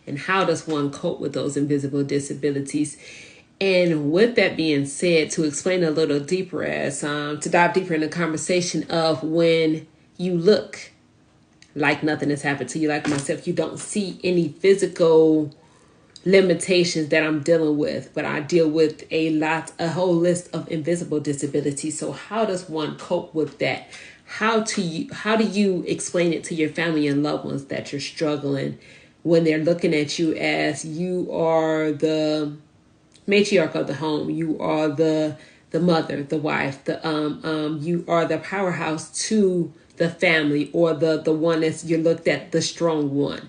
and how does one cope with those invisible disabilities? And with that being said, to explain a little deeper, as to dive deeper in the conversation of when you look like nothing has happened to you, like myself, you don't see any physical limitations that I'm dealing with, but I deal with a whole list of invisible disabilities. So how does one cope with that? How do you explain it to your family and loved ones that you're struggling when they're looking at you as you are the matriarch of the home, you are the mother, the wife, you are the powerhouse to the family, or the one that's you're looked at the strong one.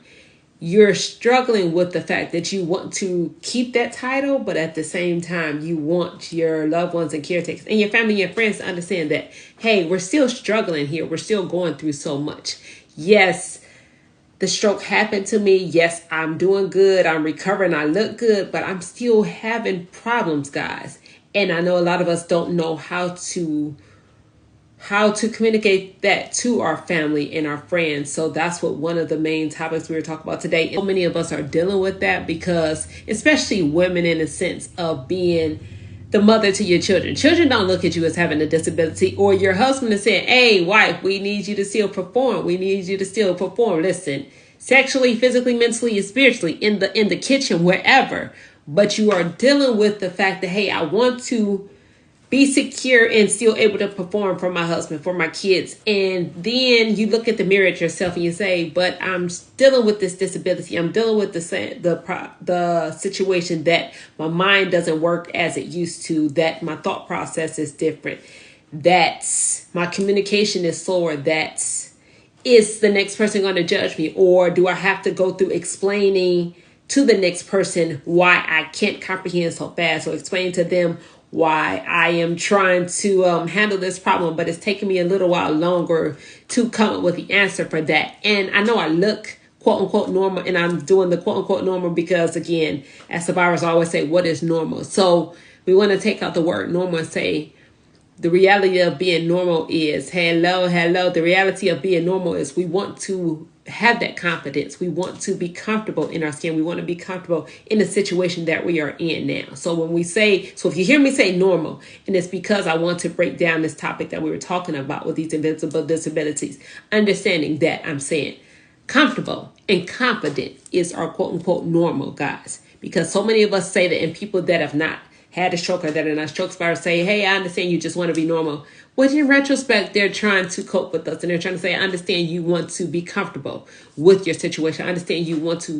You're struggling with the fact that you want to keep that title, but at the same time, you want your loved ones and caretakers and your family and your friends to understand that, hey, we're still struggling here. We're still going through so much. Yes, the stroke happened to me. Yes, I'm doing good. I'm recovering. I look good, but I'm still having problems, guys. And I know a lot of us don't know how to communicate that to our family and our friends. So that's what one of the main topics we were talking about today. So many of us are dealing with that because, especially women, in a sense of being the mother to your children. Children don't look at you as having a disability, or your husband is saying, hey, wife, we need you to still perform. We need you to still perform. Listen, sexually, physically, mentally, and spiritually, in the kitchen, wherever. But you are dealing with the fact that, hey, I want to be secure and still able to perform for my husband, for my kids. And then you look at the mirror at yourself and you say, but I'm dealing with this disability. I'm dealing with the situation that my mind doesn't work as it used to, that my thought process is different, that my communication is slower, that is the next person going to judge me? Or do I have to go through explaining to the next person why I can't comprehend so fast, or explain to them why I am trying to handle this problem, but it's taking me a little while longer to come up with the answer for that. And I know I look quote unquote normal, and I'm doing the quote unquote normal because, again, as survivors always say, what is normal? So we want to take out the word normal and say the reality of being normal is hello. The reality of being normal is we want to have that confidence. We want to be comfortable in our skin. We want to be comfortable in the situation that we are in now. So when we say, so if you hear me say normal, and it's because I want to break down this topic that we were talking about with these invisible disabilities, understanding that I'm saying comfortable and confident is our quote unquote normal, guys. Because so many of us say that, and people that have not had a stroke or that are not stroke survivors say, hey, I understand you just want to be normal. But in retrospect, they're trying to cope with us, and they're trying to say, I understand you want to be comfortable with your situation. I understand you want to